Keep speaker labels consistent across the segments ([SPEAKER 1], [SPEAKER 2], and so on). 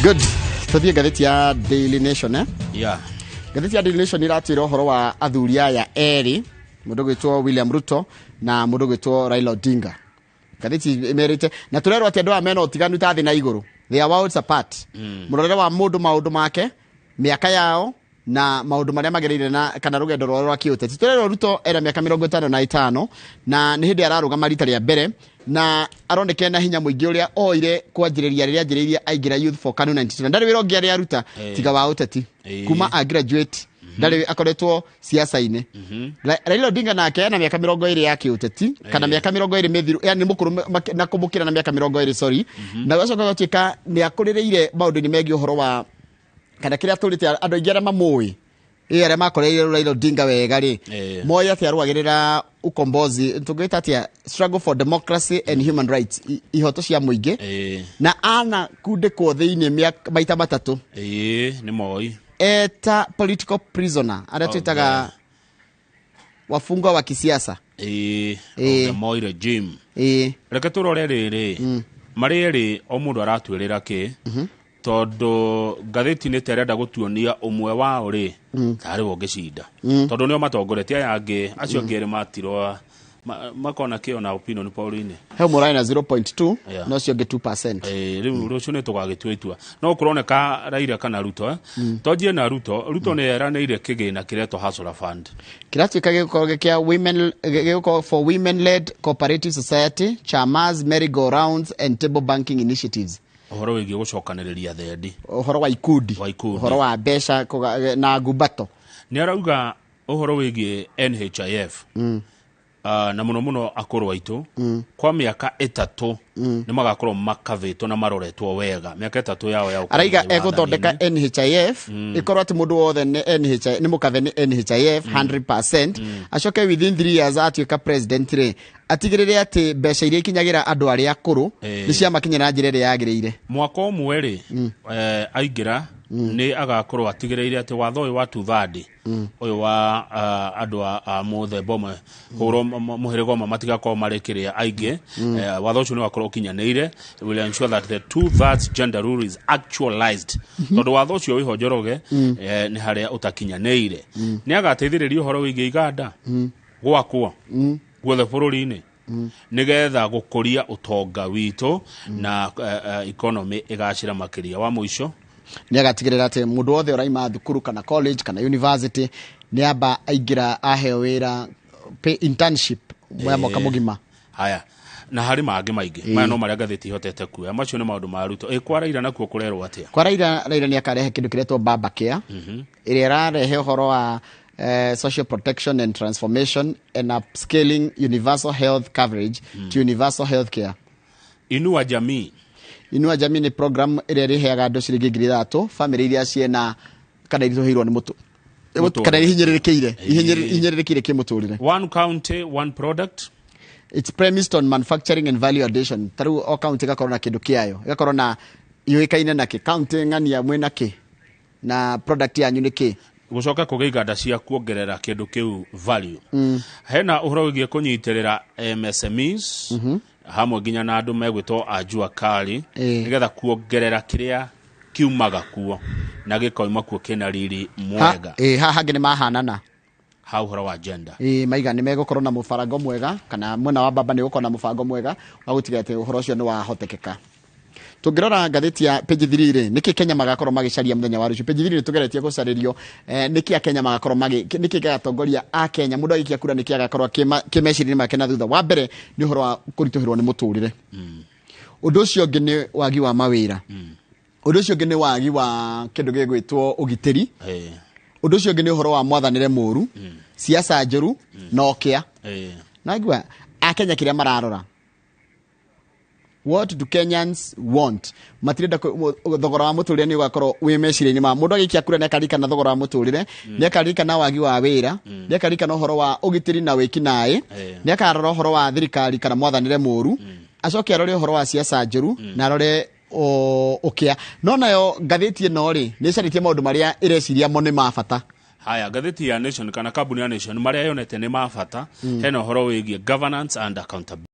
[SPEAKER 1] Good. Tuthie ngatheti ya Daily Nation
[SPEAKER 2] Yeah.
[SPEAKER 1] Ngatheti ya Daily Nation iratwira uhoro wa athuri aya eri, mundu gwitwo William Ruto na mundu gwitwo Raila Odinga. Ngatheti imerite na turero ati andu amena utiganu ta thi na iguru. They are worlds apart. Murore wa mundu maundu make, miaka yao na maundu maria magereire na kana rugendo rwa kiuteti. Turero Ruto era miaka 55 na ni hindi ararugama rita ria mbere na aroneke na hinya muingi uria oire kwanjiriria riria anjiriria aingira Youth for Kanu 92 ndari wira ngi aria ruta tiga wa uteti kuma a graduate ndari akoretwo siasa-ine. Raila Odinga nake na miaka 20 yake uteti kana miaka 20 mithiru yani mukuru na kumukira na miaka 20 sorry na wacoka gutika ni akurireire maundu ni megi uhoro wa kana kiria turite andu aingi aria mamui aria makoreire Raila Odinga wega ri moya ati arwagirira ukombozi tugita ati struggle for democracy and human rights ihoto cia muingi na ana kunde ko thiini maita matatu
[SPEAKER 2] ni moi
[SPEAKER 1] eta political prisoner aria twitaga wafungwa wa kisiasa
[SPEAKER 2] the moi regime reke turore riri mari eri o mundu aratwirira ki todo gatheti ni terenda gutuonia umwe wao ri tari wogicinda todo nio matongoretie yangi acio ngere matirwa makona kio na opinion Pauline
[SPEAKER 1] he murai na 0.2 no cio nge 2%.
[SPEAKER 2] Riu rucio ni tugagitwitua no kuroneka Raila kana Ruto tojie na Ruto ni eraneire kigina kireto Hustler Fund
[SPEAKER 1] kiratwika gikoro kia women for women led cooperative society chamas merry go rounds and table banking initiatives.
[SPEAKER 2] Uhoro wigi gucokaniriria thendi
[SPEAKER 1] uhoro wa ikundi uhoro wa besha na gubato
[SPEAKER 2] ni arauga uhoro wigi NHIF na muno akuru waitu kwa miaka 3 ni magakorwo makavetwo na maroretwo wega miaka 3 yao ya
[SPEAKER 1] araiga eguthondeka NHIF ikorwo ati mundu wothe ni NHIF ni mukave ni NHIF 100% acoke within 3 years atuika president ri atigirire ati besha iria kinyagira andu aria akuru ni cia makinyira njira iria yagirire mwaka
[SPEAKER 2] umwe ri aingira ni agakorwo atigirire ati watho uyu wa tuthadi uyu wa andu a muthemba umwe huro muhirigo matigakorwo marekiria aingi watho ucio ni wakorwo kinyanire will ensure that the 2/3 gender rule is actualized tondu watho ucio wiho njoroge ni haria utakinyanire ni agateithiriria uhoro wigi iganda gwakwo gwothe bururi-ini nigetha gukuria utonga witu na economy igacira makiria wa muico
[SPEAKER 1] ni agatigirira ati mundu wothe uraima thukuru kana college kana university ni amba aingira aheo wira pay internship mwaka mugima.
[SPEAKER 2] Haya na hari mangi maingi maya no maria gatheti hotete kuya macio ni maundu ma Ruto kwa Raila nakuo kurerwo atia
[SPEAKER 1] kwa Raila ni akarehe kindu kiretwo baba care iria rarehe uhoro wa social protection and transformation and upscaling universal health coverage to universal health care.
[SPEAKER 2] Inua Jamii
[SPEAKER 1] ni program iria riheaga andu ciringi 3,000 family iria ciena kana iritohirwo ni mutu kana ihinyirirekire kimuturire.
[SPEAKER 2] One county one product.
[SPEAKER 1] It's premised on manufacturing and value addition. Taru o county gakorwo na kindu kiayo gakorwo na yuikaine na ki county ngania mwena ki na product yanyu ni ki
[SPEAKER 2] gucoka kugiganda cia kuongerera kindu kiu value hena uhoro wigie kunyitirira MSMEs hamwe nginya na andu megwitwo ajua kali nigetha kuongerera kiria kiumaga kuo na gikoima kuo kina riri mwega
[SPEAKER 1] hangi ni mahanana
[SPEAKER 2] ha uhoro wa agenda
[SPEAKER 1] maiga ni megukorwo na mufarango mwega kana mwena wa baba ni gukorwo na mufarango mwega wa gutiga ati uhoro ucio ni wa hotekeka. Tungirora gatheti ya page 3 ri niki Kenya magakorwo magicaria muthenya wa rucio page 3 ni tugeretie gucaririo niki Kenya magakorwo niki gatongoria a Kenya mundu agikia kura niki agakorwo kimecirini make na thutha wa mbere ni uhoro wa kuritohirwo ni muturire undu ucio ngi ni wagi wa mawira undu ucio ngi ni wagi wa kindu gigwitwo ugitiri undu ucio ngi ni uhoro wa mwathanire muru siasa njuru nokia na igwa a Kenya kiria mararora. What do Kenyans want? Matirenda thogora wa muturire ni ugakorwo wi mecirini ma mundu agikia kura ne karika na thogora wa muturire ne karika na wagi wa wira ne karika na uhoro wa ugitiri na wiki nae ne karora uhoro wa thirikari kana mwathanire muru acoke arore uhoro wa siasa njuru na arore ukia no nayo gatheti ino ri ni caritie maundu maria ireciria mo ni mabata.
[SPEAKER 2] Haya gatheti ya Nation kana kabuni ya Nation maria yonete ni mabata hena uhoro wigie governance and accountability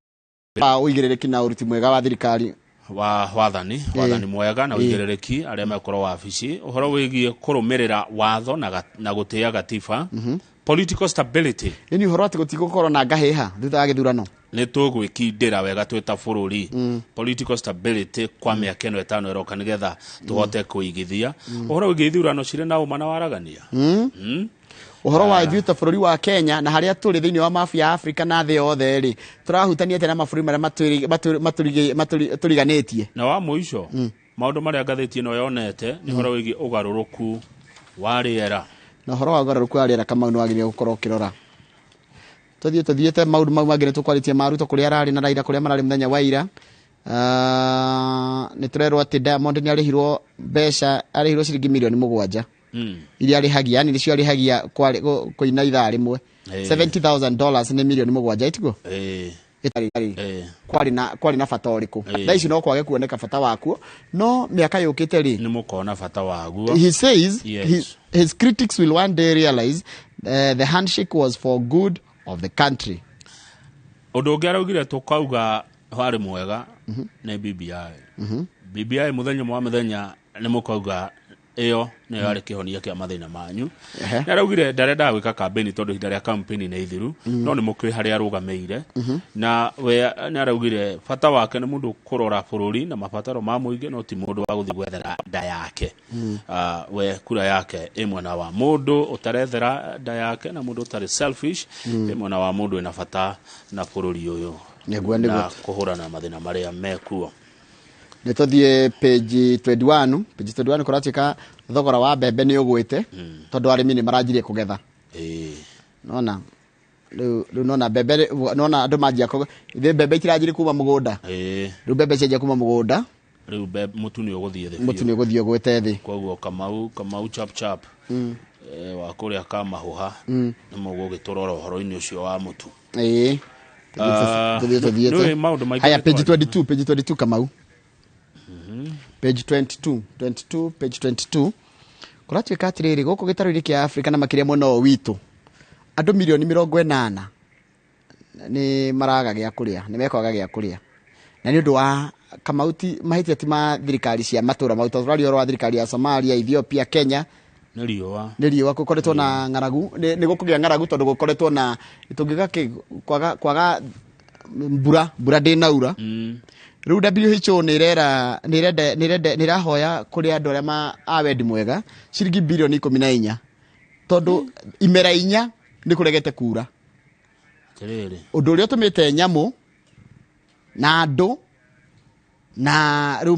[SPEAKER 1] uigirire kina uruti mwega wa thirikari
[SPEAKER 2] wa wathani mwega na uigiririki aria mekorwo wabici uhoro wigie kurumirira watho na gutia gatiba political stability
[SPEAKER 1] ni uhoro ati gutigukorwo na ngahiha thutha wa githurano
[SPEAKER 2] ni tugwikindira wega twita bururi political stability kwa miaka ino 5 iroka nigetha tuhote kuigithia uhoro wigie ithurano cire na uma na waragania
[SPEAKER 1] uhoro wa ithuĩ ta bũrũri wa Kenya na harĩa tũrĩ thĩinĩ wa mabu ya Africa na thĩ yothe rĩ turahutania tena mabũrũri marĩa matũriganĩtie
[SPEAKER 2] na wa mũico maũndũ marĩa ngathĩti ĩno yonete nĩ uhoro wĩgiĩ ũgarũrũku wa rĩera
[SPEAKER 1] na uhoro wa ũgarũrũku wa rĩera kama nĩ wagĩrĩire gũkorwo ũkĩrora tuthiĩte maũndũ mau mangĩ nĩ tũkwarĩtie maruto kũrĩa ararĩ na Raila kũrĩa mararĩ mũthenya wa ira nĩ tũrerwo atĩ Diamond nĩ arĩhirwo mbeca arĩhirwo ciringi mirioni 7 iria arĩhagia yani nĩcio arĩhagia kũina ithaa rĩmwe $70,000 nĩ mirioni 7 itigo kwari na bata ũrĩkũ thaa ici no kwage kuoneka bata wakuo no mĩaka yũkĩte rĩ
[SPEAKER 2] nĩ mũkona bata waguo
[SPEAKER 1] he says his critics will one day realize the handshake was for good of the country
[SPEAKER 2] ũndũ ũngĩ araugire tũkauga warĩ mwega nĩ BBI mũthenya mwa mũthenya nĩ mũkauga iyo nĩ yarĩ kĩhonia kĩa mathĩna manyu nĩ araugire ndarenda gwĩka campaign tondũ ihinda rĩa campaign nĩ ithiru no nĩ mũkĩrĩ harĩa arũgamĩire na we nĩ araugire bata wake nĩ mũndũ kũrora bũrũri na mabataro ma mũingĩ no ti mũndũ wa gũthiĩ gwethera nda yake we kura yake ĩ mwena wa mũndũ ũtarethera nda yake na mũndũ ũtarĩ selfish ĩ mwena wa mũndũ ena bata na bũrũri ũyũ na kũhũrana mathĩna marĩa mekuo
[SPEAKER 1] nĩ tũthiĩ page 21 kũratuĩka thogora wa mbembe nĩ ũgwĩte tondũ arĩmi nĩ maranjirie kũgetha nona rĩu nona mbembe nona andũ manjia ithe mbembe itiranjirie kuma mũgũnda rĩu mbembe cianjia kuma mũgũnda
[SPEAKER 2] rĩu mũtu nĩ ũgũthiĩ thĩ
[SPEAKER 1] mũtu nĩ ũgũthiĩ ũgwĩte thĩ
[SPEAKER 2] koguo kamau chap wa kũrĩa kamahũha nĩ mũgũgĩtũrora ũhoro-inĩ ũcio wa mũtu
[SPEAKER 1] tũthiĩte haya page 22 Kamau page 22 kuratuĩka atĩrĩrĩ gũkũ gĩtarũ-inĩ kĩa Africa na makĩria mwena ũyũ witũ andũ milioni 80 nĩ maraga gĩa kũrĩa nĩ mekwaga gĩa kũrĩa na nĩ ũndũ wa kamauti mahĩtia ti ma thirikari cia matũra mau tũrari wa thirikari ya Somalia Ethiopia Kenya
[SPEAKER 2] nĩ
[SPEAKER 1] riũa gũkoretwo na ng'aragu nĩ gũkũgĩa ng'aragu tondũ gũkoretwo na tũngiuga kwaga mbura ndĩnaura rĩu WHO nĩ irahoya kũrĩ andũ arĩa a wendi mwega ciringi bilioni 14 tondũ imera 4 nĩ kũregete kura ũndũ ũrĩa ũtũmĩte nyamũ na andũ na rĩu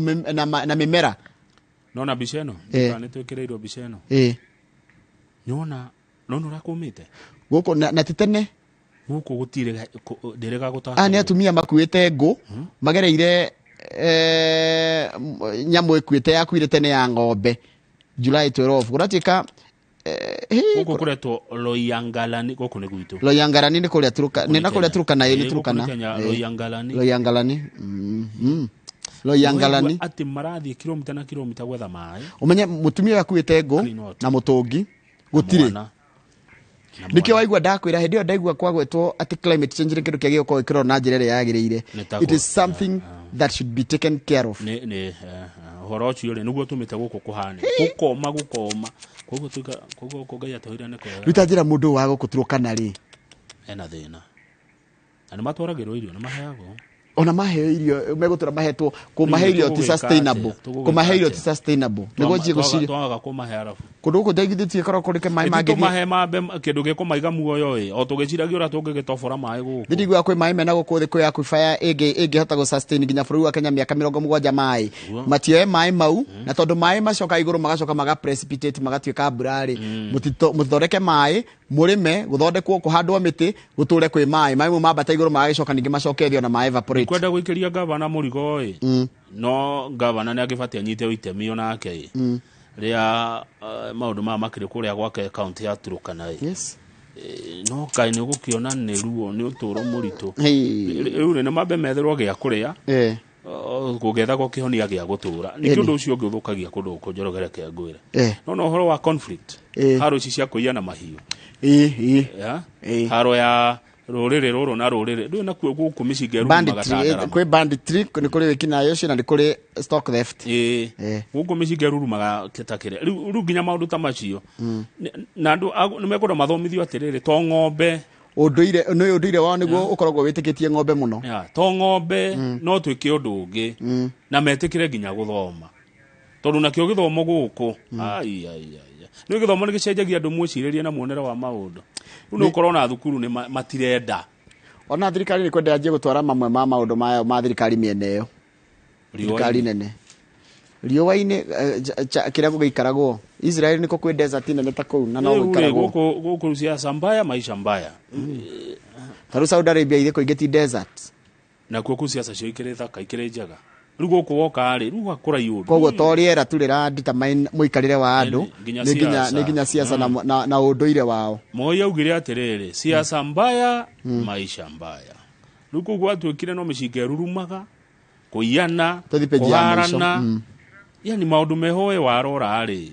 [SPEAKER 1] na mĩmera
[SPEAKER 2] nona mbica ĩno nĩ twĩkĩrĩirwo mbica ĩno nona ũrakũmĩte
[SPEAKER 1] gũkũ na titene
[SPEAKER 2] gũkũ gũtirĩ ndĩrega gũtaka
[SPEAKER 1] nĩ atumia makuĩte ngũ magereire nyamũ ĩkuĩte yakuire tene ya ng'ombe July 12 gũratuĩka
[SPEAKER 2] gũkũ kũretwo Loyangalani gũkũ nĩ gwitũ
[SPEAKER 1] Loyangalani nĩ kũrĩa Turkana nĩ Turkana Loyangalani
[SPEAKER 2] ati marathiĩ kilomita na kilomita gwetha maĩ
[SPEAKER 1] umenye mutumia yakuĩte ngũ na mũtũngi gũtirĩ nikio waigua ndakwĩra hĩndĩ ĩyo ndaigua kwagwetwo ati climate change nĩ kĩndũ kĩagĩrĩirwo gũkorwo gĩkĩrorwo na njĩra ĩrĩa yagĩrĩire it is something that should be taken care of
[SPEAKER 2] ũhoro ũcio rĩ nĩguo tũmĩte gũkũ kũhane gũkoma koguo Ngai atũhĩra nĩ kwega
[SPEAKER 1] rĩu ta njĩra mũndũ wa gũkũ Turkana rĩ
[SPEAKER 2] ena thĩna na nĩ matwaragĩrwo irio nĩ maheagwo
[SPEAKER 1] ona maheo irio megũtura mahetwo kũmahe irio ti sustainable kũmahe irio ti sustainable nĩguo nje gũciria
[SPEAKER 2] twaga kũmahe arabu
[SPEAKER 1] kũndũ gũkũ ndaigithĩtie korwo kũrĩke maĩ mangĩ
[SPEAKER 2] tũmahe mambe kĩndũ gĩkũmaiga muoyo o tũgĩciragia ũrĩa tũngĩgĩtobora maĩ gũkũ
[SPEAKER 1] ndigwa kwĩ maĩ mena gũkũ thĩ kwĩ aquifer ĩngĩhota gũ sustain nginya bũrũri wa Kenya mĩaka 70 maĩ matioe maĩ mau na tondũ maĩ macoka igũrũ magacoka maga precipitate magatuĩka mburarĩ mũthondeke maĩ mũrĩme gũthondekwo kũhandwo mĩtĩ gũtũre kwĩ maĩ mau mambata igũrũ magagĩcoka ningĩ macoke thĩ ona maĩ evaporate
[SPEAKER 2] kwenda gũikĩria gavana mũrigo no gavana nĩ agĩbatie anyite itemi onake rĩa maũndũ ma makĩrĩ kũrĩa gwake kaunti ya Turkana no kaĩ nĩ gũkĩona nĩ ruo nĩ ũtũro mũritũ rĩu nĩ mambe metherwo gĩa kũrĩa kũgetha gũkĩhonia gĩa gũtũra nĩ kĩndũ ũcio ũngĩ ũthũkagia kũndũ kũnjorogereke ngwĩre no ũhoro wa conflict haro ici cia kũiyana mahiũ haro ya rũrĩrĩ rũrũ na rũrĩrĩ rĩu nakuo gũkũ mĩcinga ĩrumaga
[SPEAKER 1] banditry
[SPEAKER 2] Ndarama.
[SPEAKER 1] kwĩ banditry nĩ kũrĩ wĩkinayo ũcio na nĩ kũrĩ stock theft
[SPEAKER 2] Gũkũ mĩcinga ĩrumaga ta kĩrĩa rĩu nginya maũndũ ta macio na andũ nĩ mekwenda mathomithio atĩrĩrĩ to ng'ombe
[SPEAKER 1] ũndũire wao nĩguo ũkoragwo wĩtĩkĩtie ng'ombe mũno
[SPEAKER 2] to ng'ombe no twĩke ũndũ ũngĩ na metĩkĩre nginya gũthoma tondũ nakĩo gĩthomo gũkũ nĩ gĩthomo nĩ gĩcenjagia andũ mwĩcirĩrie na muonere wa maũndũ rĩu nĩ ũkorwo na thukuru nĩ matirenda
[SPEAKER 1] ona thirikari nĩ kwenda anjie gũtwara mamwe ma maũndũ mayo ma thirikari mĩena ĩyo thirikari nene riũa-inĩ kĩrĩa gũgĩikaragwo Israel nĩko kwĩ desert nene ta kũu na no gũikaragwo
[SPEAKER 2] gũkũ siasa mbaya maisha mbaya
[SPEAKER 1] tarũ Saudi Arabia itheko igeti desert
[SPEAKER 2] na kuo siasa cio ikĩrĩ thaka ikĩrĩ njega rĩu gũkũ woka rĩ rĩu akũra yũndũ
[SPEAKER 1] koguo to rĩera tu rĩradetermine mũikarĩre wa andũ nĩ nginya siasa na ũndũire wao
[SPEAKER 2] Moi augire atĩrĩrĩ siasa mbaya maisha mbaya rĩu koguo atuĩkire no mĩcinga ĩrurumaga kũiyana kũharana yani maũndũ mehoe warora rĩ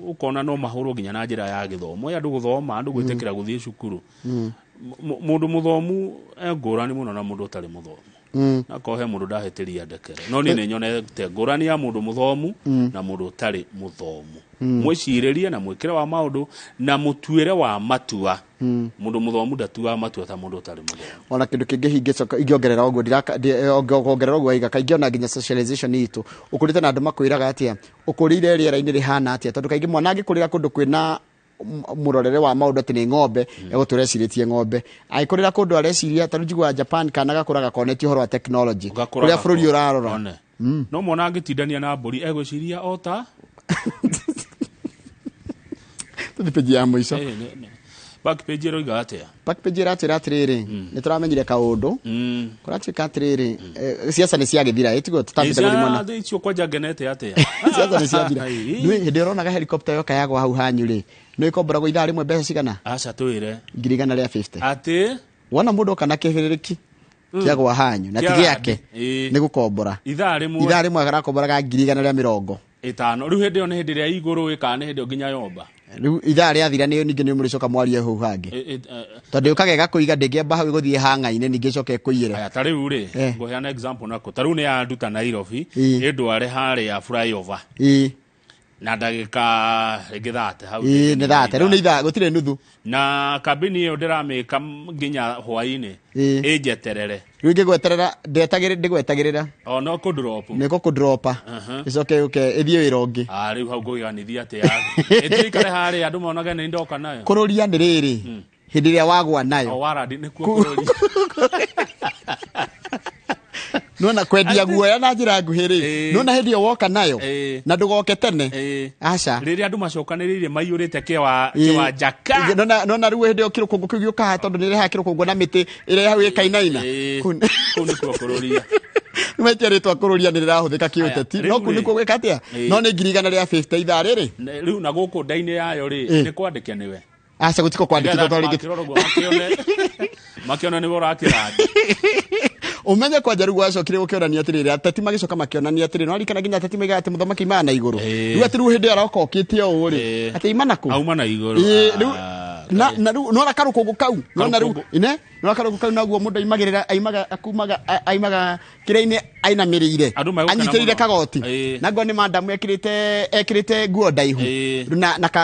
[SPEAKER 2] ukona no mahũrwo nginya na njĩra ya gĩthomo andũ gũthoma andũ gwĩtĩkĩra gũthiĩ cukuru mũndũ mũthomu ngũrani mũno na mũndũ ũtarĩ mũthomu na kohe mũndũ ndahĩtĩria ndekere no niĩ nĩ nyonete ngũrani ya mũndũ mũthomu na mũndũ ũtarĩ mũthomu mwĩcirĩrie na mwĩkĩre wa maũndũ na mũtuĩre wa matua mũndũ mũthomu ndatuaga matua ta mũndũ ũtarĩ mũthomu ona kĩndũ kĩngĩ ingĩongerera ũguo ongerera ũguo aiga kaingĩ ona nginya socialization itũ ũkũrĩte na andũ makwĩraga atĩa ũkũrĩire rĩera-inĩ rĩhana atĩa tondũ kaingĩ mwana angĩkũrĩra kũndũ kwĩna mũrorere wa maũndũ atĩ nĩ ng'ombe egũtũrecirĩtie ng'ombe agĩkũrĩra kũndũ areciria tarũ njiguaga Japan kana gakũraga koneti ũhoro wa technology kũrĩa bũrũri ũrarora no mwana angĩtindania na mbũri egwĩciria ota
[SPEAKER 1] tũthipeji ya mũico
[SPEAKER 2] backpage ĩroiga atĩa
[SPEAKER 1] backpage ĩratwĩra atĩrĩrĩ nĩ tũramenyire kaũndũ kũratuĩka atĩrĩrĩ siasa nĩ ciagĩthira ĩtigwo tũtambĩte gũthimana
[SPEAKER 2] icio kwanja ngenete atĩa
[SPEAKER 1] siasa nĩ ciathira hĩndĩ ũronaga helicopter yoka yagwa hau hanyũ-rĩ nĩ ĩkomboragwo ithaa rĩmwe mbeca cigana
[SPEAKER 2] aca twĩre
[SPEAKER 1] 150
[SPEAKER 2] atĩ
[SPEAKER 1] wona mũndũ oka na kĩbĩrĩrĩki kĩagwa hanyũ na ti gĩake nĩ gũkombora
[SPEAKER 2] ithaa rĩmwe
[SPEAKER 1] agarakomboraga 150
[SPEAKER 2] rĩu hĩndĩ ĩyo nĩ hĩndĩ ĩrĩa igũrũ ĩkana nĩ hĩndĩ ĩyo nginya yomba
[SPEAKER 1] rĩu ithaa rĩathira nĩyo ningĩ nĩ mũrĩcoka mwarie hau hangĩ tondũ ũkaga ĩgakũiga ndĩngĩamba hau ĩgũthiĩ hang'a-inĩ ningĩ ĩcoke ĩkũiyĩre
[SPEAKER 2] aya ta rĩu rĩ ngũheana example nako ta rĩu nĩ yanduta Nairobi ĩndware harĩa flyover na ndagĩka rĩngĩ 30 hau
[SPEAKER 1] nĩ 30 rĩu nĩ ithaa gũtirĩ nuthu
[SPEAKER 2] na kabini ĩyo ndĩramĩka nginya hwaĩ-inĩ ĩnjeterere
[SPEAKER 1] rĩu ingĩgweterera ndĩgwetagĩrĩra
[SPEAKER 2] no kũndropu
[SPEAKER 1] nĩko kũndropa ĩcoke ĩthiĩ wĩra ũngĩ
[SPEAKER 2] rĩu hau ngũgĩganithia atĩa ĩtĩikare harĩa andũ monage nĩ ndoka nayo
[SPEAKER 1] kũrũria nĩ rĩrĩ hĩndĩ ĩrĩa wagwa nayo
[SPEAKER 2] warandi nĩkuo kũrũria
[SPEAKER 1] nona kwendia guoya na njĩra nguhĩ rĩ nona hĩndĩ ĩyo woka nayo na ndũgoke tene aca
[SPEAKER 2] rĩrĩa andũ macokanĩrĩire maiyũrĩte kĩwanja ka
[SPEAKER 1] nona rĩu hĩndĩ ĩyo kĩrũkũngũ kĩu gĩũkaga tondũ nĩ ĩrehaga kĩrũkũngũ na mĩtĩ ĩrĩa hau ĩkainaina
[SPEAKER 2] kũu nĩkuo kũrũria
[SPEAKER 1] nĩmaitia rĩtwa kũrũria nĩ rĩrahũthĩka kĩũteti no kũu nĩkuo gwĩka atĩa no nĩ 150 ithaa rĩrĩ
[SPEAKER 2] rĩu na gũkũ nda-inĩ yayo rĩ nĩ kwandĩke nĩwe
[SPEAKER 1] aca gũtiko kwandĩkithwo tondũ rĩngĩ
[SPEAKER 2] makĩona nĩwe ũrakĩrandi
[SPEAKER 1] umenye kwanja rĩu gwacokire gũkĩonania atĩrĩrĩ ateti magĩcoka makĩonania atĩrĩrĩ no arikana nginya ateti maigaga atĩ mũthamaki imana na igũrũ rĩu atĩ rĩu hĩndĩ ĩyo aroka okĩte ũũ rĩ atĩ imana kũ
[SPEAKER 2] auma na igũrũ
[SPEAKER 1] rĩu na rĩu nona karũkũngũ kau nona rĩu nona karũkũngũ kau naguo mũndũ aimagĩrĩra aimaga kĩrĩa-inĩ ainamĩrĩire anyitĩrĩire kagoti na ngo nĩ mandamu ekĩrĩte nguo ndaihu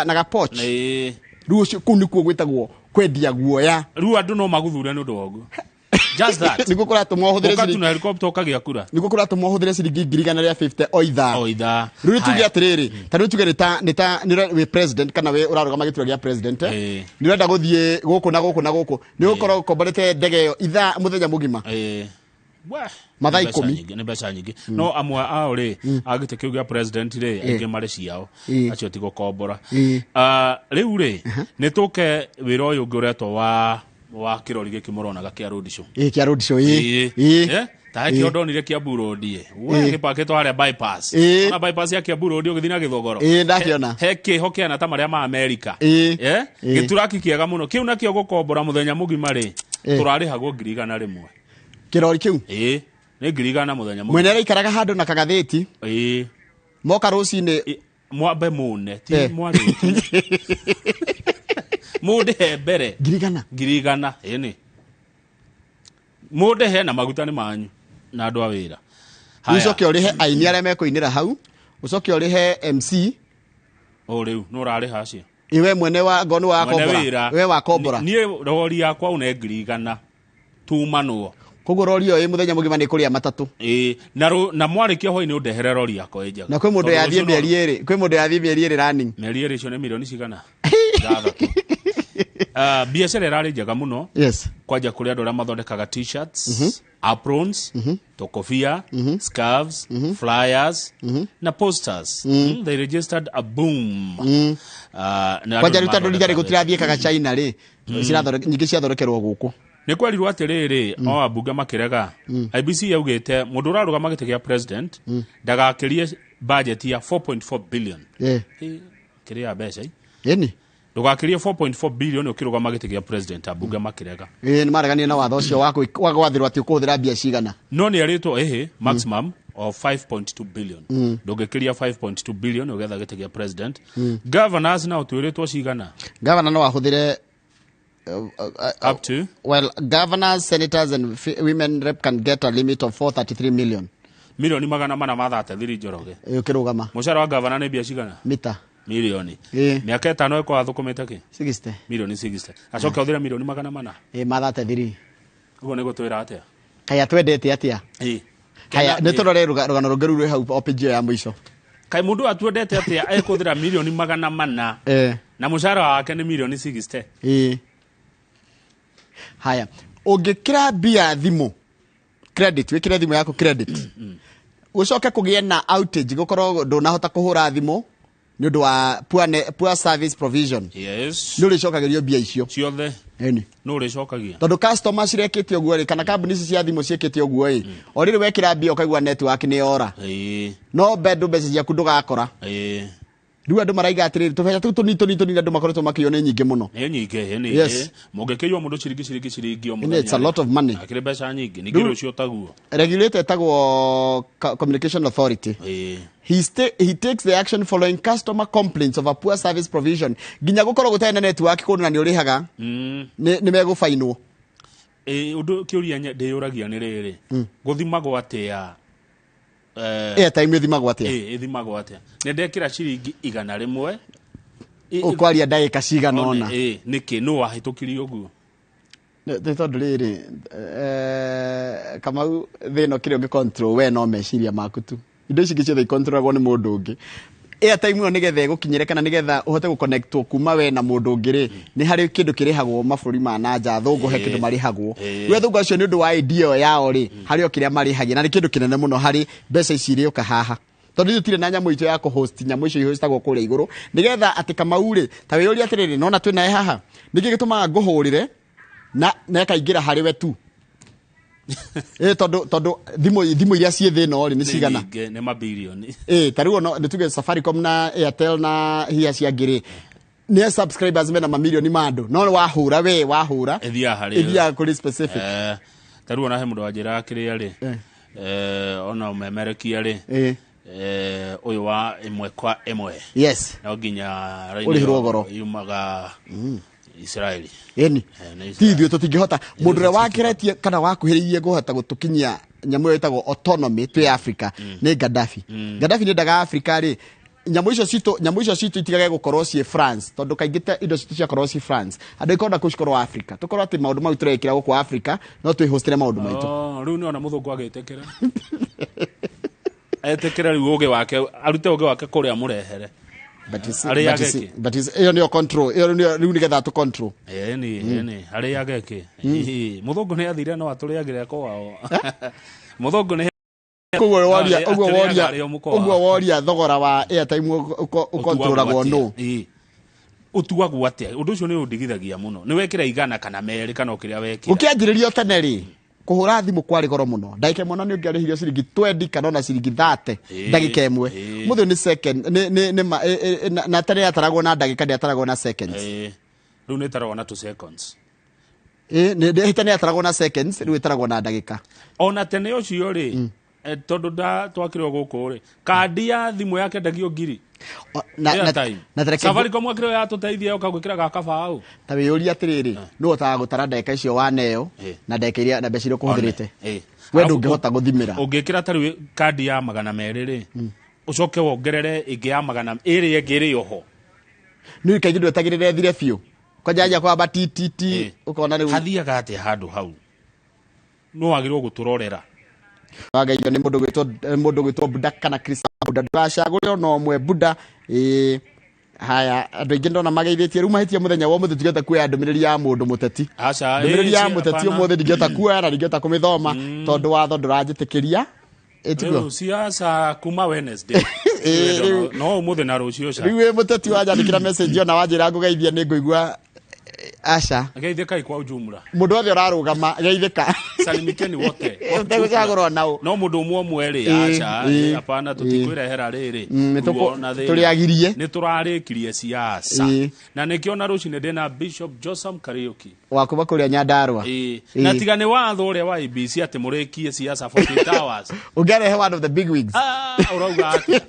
[SPEAKER 1] na gapoch rĩu ũcio kũu nĩkuo gwĩtagwo kwendia guoya
[SPEAKER 2] rĩu andũ no maguthure nĩ ũndũ wa ũguo just that
[SPEAKER 1] nĩguo kũratũma ũhũthĩre
[SPEAKER 2] ciringi na helicopter ũkagĩa kura
[SPEAKER 1] nĩguo kũratũma ũhũthĩre ciringi 150 o ithaa rĩu tuge atĩrĩrĩ ta rĩu tuge nĩ president kana we ũrarũgama gĩturwa gĩa president nĩ ũrenda gũthiĩ gũkũ na gũkũ na gũkũ nĩ ũkorwo ũkomborete ndege ĩyo ithaa mũthenya mũgima mathaa 10
[SPEAKER 2] nĩ mbeca nyingĩ no amwe ao rĩ agĩte kĩu gĩa president rĩ aingĩ marĩ ciao acio ti gũkombora rĩu rĩ nĩ tũke wĩra ũyũ ũngĩ ũretwo wa kĩrori gĩkĩ mũronaga kĩa road show
[SPEAKER 1] kĩa road show
[SPEAKER 2] ta kĩo ndonire Kiambu Road gĩpakĩtwo harĩa bypass ona bypass ya Kiambu Road ũgĩthiĩ na Gĩthogoro
[SPEAKER 1] ndakĩona
[SPEAKER 2] he kĩho kĩana ta marĩa ma Amerika gĩturaki kĩega mũno kĩu nakĩo gũkombora mũthenya mũgima rĩ tũrarĩhagwo 100
[SPEAKER 1] kĩrori kĩu
[SPEAKER 2] nĩ 100 mũthenya mũgima
[SPEAKER 1] mwene araikaraga handũ na kagathĩti moka rũcinĩ
[SPEAKER 2] mwambe mune ti mwarĩki mũndĩ he mbere
[SPEAKER 1] 100
[SPEAKER 2] 100 ĩnĩ Munde he na maguta ni manyu na andu a wira.
[SPEAKER 1] Ucoke urihe aini arĩa mekuinĩra hau, ucoke urihe MC.
[SPEAKER 2] O riu no rari hacia.
[SPEAKER 1] Iwe mwene wa ngonu wa kombora. Iwe wa kombora.
[SPEAKER 2] Ni rori yakwa una ngirigana. Tuma no.
[SPEAKER 1] Koguo rori yo muthenya mugima ni kuria matatu.
[SPEAKER 2] Na mwarikia hoi ni undehere rori yakwa enjaga.
[SPEAKER 1] Na kwi mundu yathie mieri eri, kwi mundu yathie mieri eri running.
[SPEAKER 2] Mieri eri cio ni milioni cigana. Biacara irari njega muno.
[SPEAKER 1] Yes.
[SPEAKER 2] Kwaja kuri andu aria mathondekaga t-shirts, aprons, tokofia, scarves, flyers, na posters. They registered a boom.
[SPEAKER 1] Kwaja ruta ndori gutirathie kaga China ri. Nyingi ciathondekerwo guku.
[SPEAKER 2] Ni kwerirwo atiriri o abunge makirega IBC yaugite mundu urarugama gite gia president ndagakirie budget ya 4.4 billion. Kiria mbeca
[SPEAKER 1] Yeni
[SPEAKER 2] ndugakirie 4.4 billion ukirugama gite gia president abunge makirega.
[SPEAKER 1] Ni maragania na watho ucio wa gwathirwo ati ukuthira bia cigana.
[SPEAKER 2] No ni aritwo maximum of 5.2 billion. Ndugikiria 5.2 billion ugetha gite gia president. Governors na utwiritwo cigana.
[SPEAKER 1] Governor no ahuthire
[SPEAKER 2] up to?
[SPEAKER 1] Well, governors, senators, and women rep can get a limit of 433 million.
[SPEAKER 2] Milioni magana mana mathate thiri Njoroge.
[SPEAKER 1] Ukirugama.
[SPEAKER 2] Mushara wa governor ni bia cigana?
[SPEAKER 1] Mita.
[SPEAKER 2] Milioni. Miaka 5 eko athukumite ki?
[SPEAKER 1] 60.
[SPEAKER 2] Milioni 60. Acoke uthira milioni magana mana.
[SPEAKER 1] Mathate thiri.
[SPEAKER 2] Ugo nego twira atia?
[SPEAKER 1] Kaya twendete atia? Kaya ne turore rugano rugeru rwe hau opejio ya mwisho.
[SPEAKER 2] Kai mundu atwendete atia ekuthira milioni magana mana. Na mushara wake ni milioni 60.
[SPEAKER 1] Haya, ungikira bia thimu credit, wikire thimu yako credit. Ucoke kugie na outage gukorwo ndunahota kuhura thimu ni undu wa poor service provision.
[SPEAKER 2] Yes.
[SPEAKER 1] Ni uricokagirio bia icio.
[SPEAKER 2] Ciothe. No uricokagia.
[SPEAKER 1] Tondu customer cirekete uguo ri kana company cia thimu ciekete uguo ri. Oriri wekira bia ukaigua network ni ora. No bedu message yaku ndugakora. Riu andu maraiga atiriri tubeca tu tunini andu makoretwo makiyone nyingi muno.
[SPEAKER 2] Nyingi mugekeiwa mundu ciringi o muthenya.
[SPEAKER 1] It's a lot of money.
[SPEAKER 2] Akire beca nyingi ningiro cio taguo.
[SPEAKER 1] Regulator tagwo Communication Authority. He takes the action following customer complaints of a poor service provision. Ginya gukorwo gutari na network kundu na ni urihaga. Ni megufainwo.
[SPEAKER 2] Undu kiuria ndiyuragia ni riri. Guthimagwo atia
[SPEAKER 1] airtime ithimagwo atia?
[SPEAKER 2] Ithimagwo atia? Nendekira ciringi 100
[SPEAKER 1] ukwaria ndagika cigana ona.
[SPEAKER 2] Niki no wahitukirio uguo.
[SPEAKER 1] Tondu riri Kamau thino kiri ungi control we no meciria maku tu. Indo ici ciothe icontrolagwo ni mundu ungi. Airtime yo nigetha igukinyire kana nigetha uhote guconnectwo kuma we na mundu ungi ri ni hari kindu kirihagwo maburi ma nanja thungu he kindu marihagwo. We thungu acio ni undu wa idea yao ri hari o kiria marihagia na ni kindu kinene muno hari mbeca ici iri uka haha. Tondu tutire na nyamu icio ya ku host nyamu icio ihostagwo kuria iguru nigetha ati Kamau ri ta we uri atiriri nona twina haha niki gituma nguhurire na kaingira hari we tu. Tondu thimu iria cie thino ri ni cigana
[SPEAKER 2] ni mabilioni.
[SPEAKER 1] Tariu no nituge Safaricom na Airtel na hia cia ngiri ni subscribers mena mamilioni mandu no wahura ethia kuri specific.
[SPEAKER 2] Tariu na he mundu wajira akiria ri ona umemerekia ri uyu wa imwe kwa imwe.
[SPEAKER 1] Yes.
[SPEAKER 2] Na nginya
[SPEAKER 1] urihirwo goro
[SPEAKER 2] yumaga Israeli.
[SPEAKER 1] Tithio tutingihota mundu re wakiretie kana wakuhiririe guhota gutukinyia nyamu yetagwo autonomy twi Africa ni Gaddafi. Gaddafi ni daga Africa ri nyamu icio citu itigage gukorwo cie France tondu kaingite indo citu cia korwo cie France andu ikonda kucikorwo Africa tukorwo ati maundu mau turekira guku Africa no twihostire maundu maitu.
[SPEAKER 2] Riu ni ona muthungu agetekera etekera riu uge wake arute uge wake kuria murehere.
[SPEAKER 1] But is iyo ni control iyo ni nigetha tu control.
[SPEAKER 2] Ni ari ageke muthungu ni athire no aturiagire ko wao muthungu ni Uguo woria thogora wa airtime ukontrolagwo no. Utuagwo atia undu ucio ni undigithagia muno ni wekira igana kana meri kana ukiria wekira
[SPEAKER 1] ukianjiririo tene ri kuhura thimu kwari goro muno ndagika imwe ni ungiarihirio ciringi 20 kana ona ciringi 30 ndagika imwe muthu ni second na tene yataragwo na ndagika yataragwo na seconds
[SPEAKER 2] riu ni taragwo na 2 seconds
[SPEAKER 1] ni tene yataragwo na seconds riu itaragwo na ndagika
[SPEAKER 2] ona tene ucio ri tondu twakirwo guku ri kandi ya thimu yake ndagio ngiri Safaricom akirwo ya tuteithia yoka gwikira gaka bao
[SPEAKER 1] ta wiyuria atiriri no otaga gutara ndeka icio waneo na ndeka iria na mbeca iria kuhuthirite we ndungihota guthimira
[SPEAKER 2] ungikira tari kandi ya 200 ri ucoke wongerere ingi ya 200 iri ngiri yoho
[SPEAKER 1] ni kaigi ndwetagirire thire biu kwanja kwa titi ukona riu
[SPEAKER 2] hathiaga ati handu hau no wagirwo guturorera
[SPEAKER 1] wagaio ni mundu gwitwo Buda kana Krista Buda ndacagure no mwe Buda haya andu ingi ndona mageithitie riu mahitie muthenya wa muthe tigeta kuya ndumiriri ya mundu muteti
[SPEAKER 2] aca
[SPEAKER 1] ndumiriri ya muteti umuthe ndigeta kuya na ndigeta kumithoma tondu watho nduranjitikiria
[SPEAKER 2] etiguo siasa kuma Wednesday no umuthe na rucio ca
[SPEAKER 1] riu muteti wanjandikira message ona wanjira ngugeithia ni nguigua aca
[SPEAKER 2] geithika kwa ujumla
[SPEAKER 1] mundu othe urarugama geithika
[SPEAKER 2] salimikeni wote
[SPEAKER 1] utegũcagũrwo nao
[SPEAKER 2] no mundu umwe mweri aca apana tutikwirehera riri
[SPEAKER 1] turiagirie
[SPEAKER 2] ni turarikirie siasa na nikiona rucine ndina Bishop Josam Kariuki
[SPEAKER 1] wakuba kuria Nyandarua
[SPEAKER 2] na tigane watho uria wa IBC ati murikie siasa 48 hours
[SPEAKER 1] ugerehe one of the big wigs
[SPEAKER 2] urauga ati